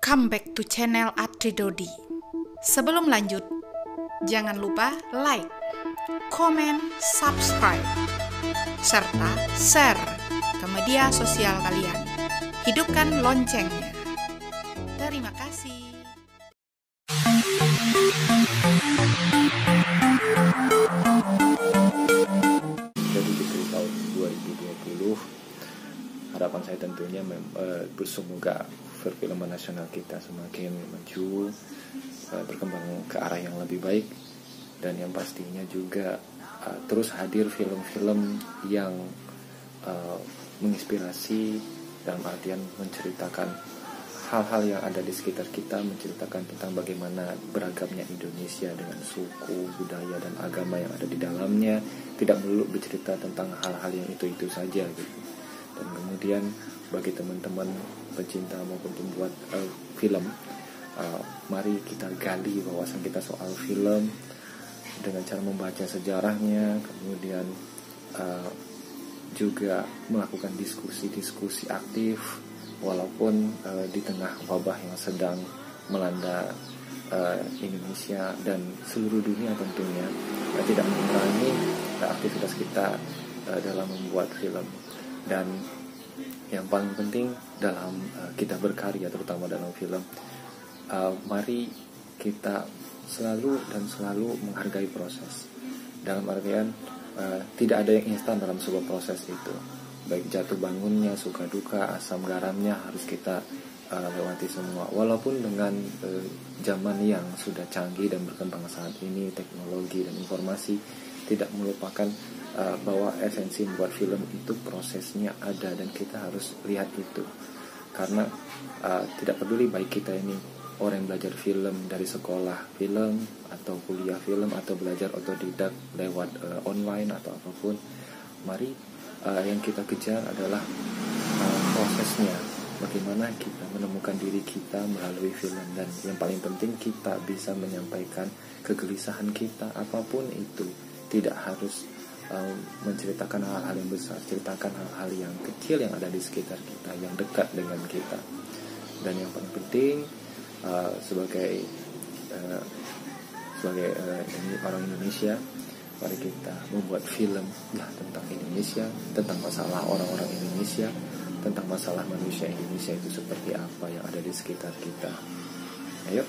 Welcome back to channel Adri Dodi. Sebelum lanjut, jangan lupa like, comment, subscribe, serta share ke media sosial kalian. Hidupkan loncengnya. Terima kasih. Jadi di tahun 2020, harapan saya tentunya semoga perfilman nasional kita semakin maju, berkembang ke arah yang lebih baik, dan yang pastinya juga terus hadir film-film yang menginspirasi dalam artian menceritakan hal-hal yang ada di sekitar kita, menceritakan tentang bagaimana beragamnya Indonesia dengan suku, budaya, dan agama yang ada di dalamnya, tidak melulu bercerita tentang hal-hal yang itu-itu saja gitu. Dan kemudian bagi teman-teman pecinta maupun pembuat film, mari kita gali wawasan kita soal film dengan cara membaca sejarahnya, kemudian juga melakukan diskusi-diskusi aktif walaupun di tengah wabah yang sedang melanda Indonesia dan seluruh dunia tentunya, tidak mengurangi aktivitas kita dalam membuat film. Dan yang paling penting dalam kita berkarya, terutama dalam film, mari kita selalu menghargai proses. Dalam artian tidak ada yang instan dalam sebuah proses itu. Baik jatuh bangunnya, suka duka, asam garamnya harus kita lewati semua. Walaupun dengan zaman yang sudah canggih dan berkembang saat ini, teknologi dan informasi, tidak melupakan bahwa esensi membuat film itu prosesnya ada dan kita harus lihat itu. Karena tidak peduli baik kita ini orang yang belajar film dari sekolah film atau kuliah film atau belajar otodidak lewat online atau apapun, mari yang kita kejar adalah prosesnya, bagaimana kita menemukan diri kita melalui film. Dan yang paling penting kita bisa menyampaikan kegelisahan kita apapun itu, tidak harus menceritakan hal-hal yang besar, ceritakan hal-hal yang kecil yang ada di sekitar kita, yang dekat dengan kita. Dan yang paling penting sebagai orang Indonesia, mari kita membuat film tentang Indonesia, tentang masalah orang-orang Indonesia, tentang masalah manusia Indonesia itu seperti apa yang ada di sekitar kita. Ayo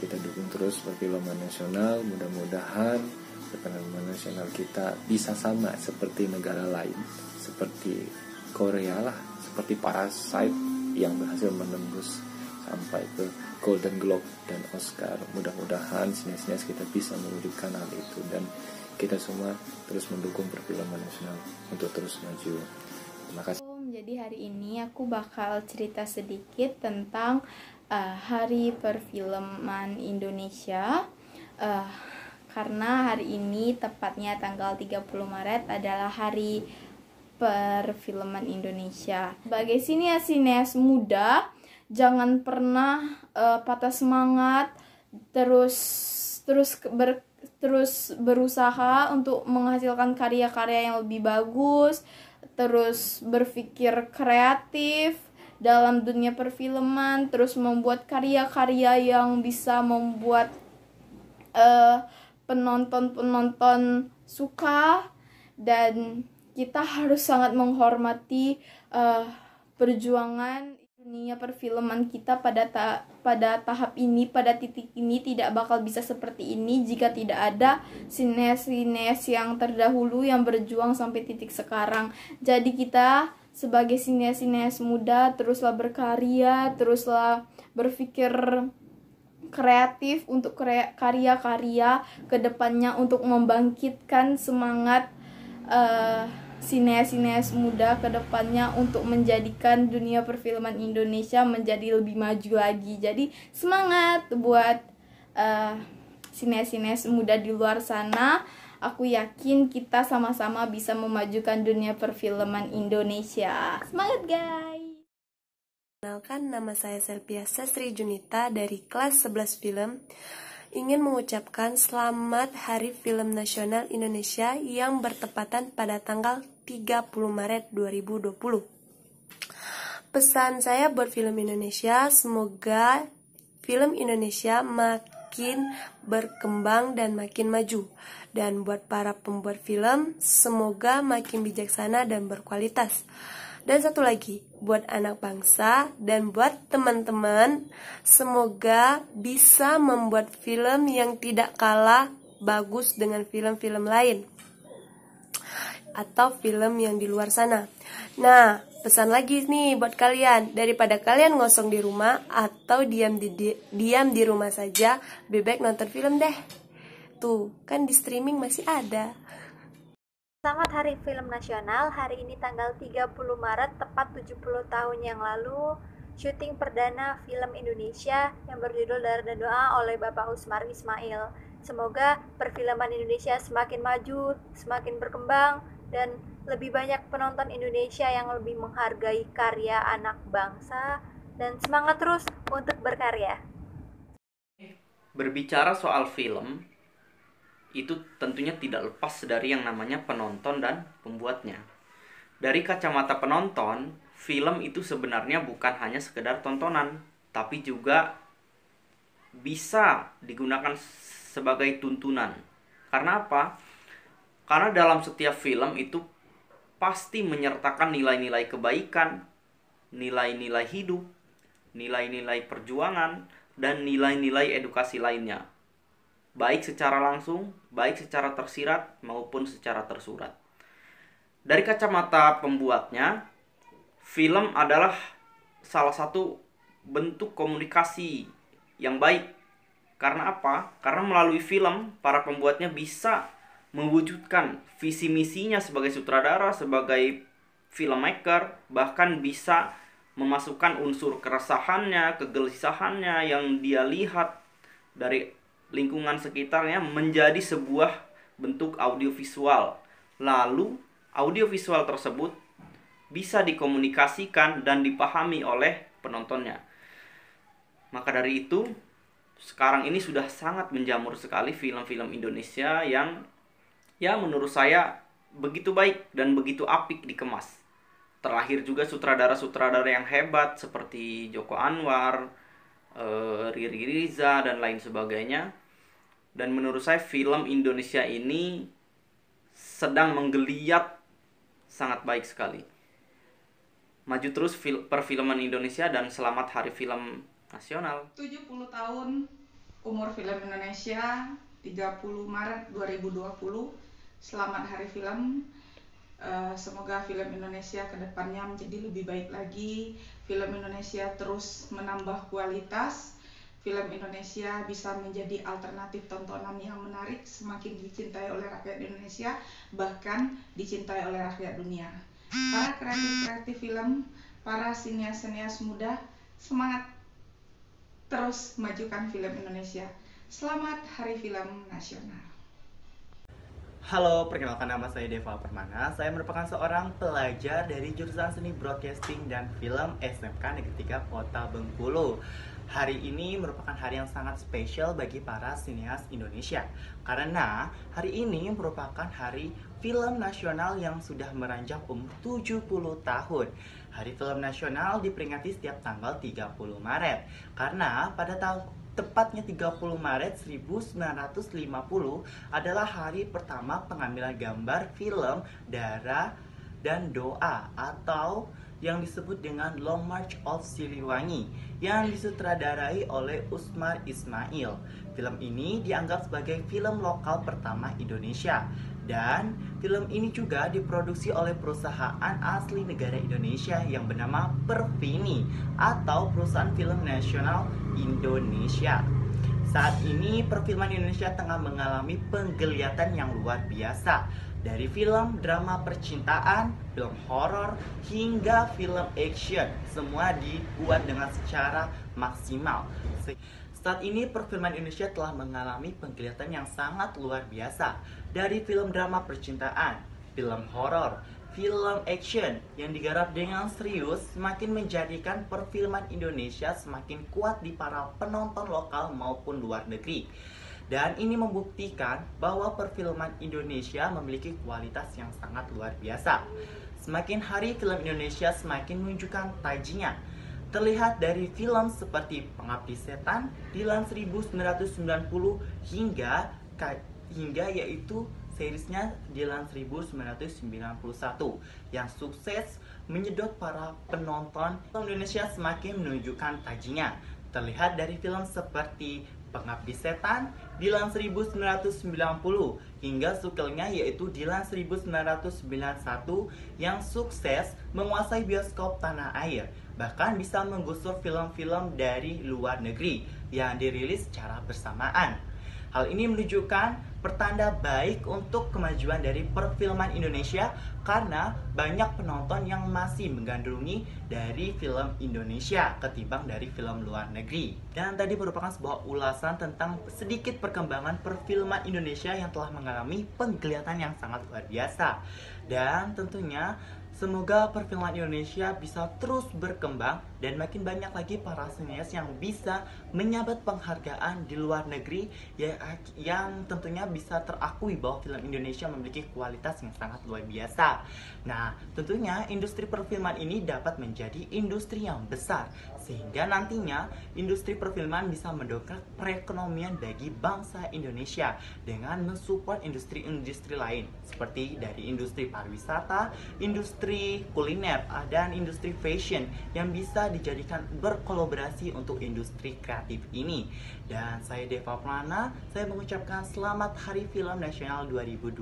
kita dukung terus perfilman nasional. Mudah-mudahan perfilman nasional kita bisa sama seperti negara lain, seperti Korea lah, seperti Parasite yang berhasil menembus sampai ke Golden Globe dan Oscar. Mudah-mudahan sineas-sineas kita bisa mewujudkan hal itu, dan kita semua terus mendukung perfilman nasional untuk terus maju. Terima kasih. Jadi hari ini aku bakal cerita sedikit tentang Hari Perfilman Indonesia. Karena hari ini tepatnya tanggal 30 Maret adalah Hari Perfilman Indonesia. Sebagai sineas muda, jangan pernah patah semangat, terus berusaha untuk menghasilkan karya-karya yang lebih bagus, terus berpikir kreatif dalam dunia perfilman, terus membuat karya-karya yang bisa membuat penonton suka. Dan kita harus sangat menghormati perjuangan dunia perfilman kita pada tahap ini, pada titik ini tidak bakal bisa seperti ini jika tidak ada sineas yang terdahulu yang berjuang sampai titik sekarang. Jadi kita sebagai sineas muda teruslah berkarya, teruslah berpikir kreatif untuk karya-karya kedepannya, untuk membangkitkan semangat sineas muda kedepannya untuk menjadikan dunia perfilman Indonesia menjadi lebih maju lagi. Jadi semangat buat sineas muda di luar sana. Aku yakin kita sama-sama bisa memajukan dunia perfilman Indonesia. Semangat guys! Perkenalkan, nama saya Selvia Sastri Junita dari kelas 11 film. Ingin mengucapkan selamat Hari Film Nasional Indonesia yang bertepatan pada tanggal 30 Maret 2020. Pesan saya buat film Indonesia, semoga film Indonesia makin berkembang dan makin maju. Dan buat para pembuat film, semoga makin bijaksana dan berkualitas. Dan satu lagi, buat anak bangsa dan buat teman-teman, semoga bisa membuat film yang tidak kalah bagus dengan film-film lain atau film yang di luar sana. Nah, pesan lagi nih buat kalian, daripada kalian ngosong di rumah atau diam di rumah saja, lebih baik nonton film deh. Tuh, kan di streaming masih ada. Selamat Hari Film Nasional. Hari ini tanggal 30 Maret, tepat 70 tahun yang lalu, syuting perdana film Indonesia yang berjudul Darah dan Doa oleh Bapak Usmar Ismail. Semoga perfilman Indonesia semakin maju, semakin berkembang, dan lebih banyak penonton Indonesia yang lebih menghargai karya anak bangsa, dan semangat terus untuk berkarya. Berbicara soal film, itu tentunya tidak lepas dari yang namanya penonton dan pembuatnya. Dari kacamata penonton, film itu sebenarnya bukan hanya sekedar tontonan, tapi juga bisa digunakan sebagai tuntunan. Karena apa? Karena dalam setiap film itu pasti menyertakan nilai-nilai kebaikan, nilai-nilai hidup, nilai-nilai perjuangan, dan nilai-nilai edukasi lainnya. Baik secara langsung, baik secara tersirat, maupun secara tersurat. Dari kacamata pembuatnya, film adalah salah satu bentuk komunikasi yang baik. Karena apa? Karena melalui film, para pembuatnya bisa mewujudkan visi misinya sebagai sutradara, sebagai filmmaker, bahkan bisa memasukkan unsur keresahannya, kegelisahannya yang dia lihat dari lingkungan sekitarnya menjadi sebuah bentuk audiovisual. Lalu audiovisual tersebut bisa dikomunikasikan dan dipahami oleh penontonnya. Maka dari itu, sekarang ini sudah sangat menjamur sekali film-film Indonesia yang menurut saya begitu baik dan begitu apik dikemas. Terlahir juga sutradara-sutradara yang hebat seperti Joko Anwar, Riri Riza, dan lain sebagainya. Dan menurut saya film Indonesia ini sedang menggeliat sangat baik sekali. Maju terus perfilman Indonesia dan selamat Hari Film Nasional. 70 tahun umur film Indonesia, 30 Maret 2020. Selamat Hari Film. Semoga film Indonesia ke depannya menjadi lebih baik lagi. Film Indonesia terus menambah kualitas. Film Indonesia bisa menjadi alternatif tontonan yang menarik, semakin dicintai oleh rakyat Indonesia, bahkan dicintai oleh rakyat dunia. Para kreatif film, para sinias-sinias muda, semangat terus majukan film Indonesia. Selamat Hari Film Nasional. Halo, perkenalkan nama saya Deva Permana. Saya merupakan seorang pelajar dari jurusan Seni Broadcasting dan Film SMK Negeri 3 Kota Bengkulu. Hari ini merupakan hari yang sangat spesial bagi para sinias Indonesia, karena hari ini merupakan hari film nasional yang sudah meranjang umur 70 tahun. Hari Film Nasional diperingati setiap tanggal 30 Maret, karena pada tepatnya 30 Maret 1950 adalah hari pertama pengambilan gambar film Darah dan Doa atau yang disebut dengan Long March of Siliwangi yang disutradarai oleh Usmar Ismail. Film ini dianggap sebagai film lokal pertama Indonesia, dan film ini juga diproduksi oleh perusahaan asli negara Indonesia yang bernama Perfini atau Perusahaan Film Nasional Indonesia. Saat ini perfilman Indonesia tengah mengalami penggeliatan yang luar biasa. Dari film drama percintaan, film horor, hingga film action, semua dibuat dengan secara maksimal. Saat ini perfilman Indonesia telah mengalami penggeliatan yang sangat luar biasa. Dari film drama percintaan, film horor, film action yang digarap dengan serius semakin menjadikan perfilman Indonesia semakin kuat di para penonton lokal maupun luar negeri. Dan ini membuktikan bahwa perfilman Indonesia memiliki kualitas yang sangat luar biasa. Semakin hari film Indonesia semakin menunjukkan tajinya. Terlihat dari film seperti Pengabdi Setan, Dilan 1990 hingga yaitu seriesnya Dilan 1991 yang sukses menyedot para penonton. Film Indonesia semakin menunjukkan tajinya. Terlihat dari film seperti Pengabdi Setan, Dilan 1990 hingga sequelnya yaitu Dilan 1991 yang sukses menguasai bioskop tanah air, bahkan bisa menggusur film-film dari luar negeri yang dirilis secara bersamaan. Hal ini menunjukkan pertanda baik untuk kemajuan dari perfilman Indonesia karena banyak penonton yang masih menggandrungi dari film Indonesia ketimbang dari film luar negeri. Dan tadi merupakan sebuah ulasan tentang sedikit perkembangan perfilman Indonesia yang telah mengalami penggeliatan yang sangat luar biasa. Dan tentunya semoga perfilman Indonesia bisa terus berkembang dan makin banyak lagi para sinias yang bisa menyabet penghargaan di luar negeri yang tentunya bisa terakui bahwa film Indonesia memiliki kualitas yang sangat luar biasa. Nah, tentunya industri perfilman ini dapat menjadi industri yang besar sehingga nantinya industri perfilman bisa mendongkrak perekonomian bagi bangsa Indonesia dengan mensupport industri-industri lain seperti dari industri pariwisata, industri kuliner, dan industri fashion yang bisa dijadikan berkolaborasi untuk industri kreatif ini. Dan saya Deva Plana, saya mengucapkan selamat Hari Film Nasional 2020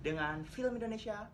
dengan film Indonesia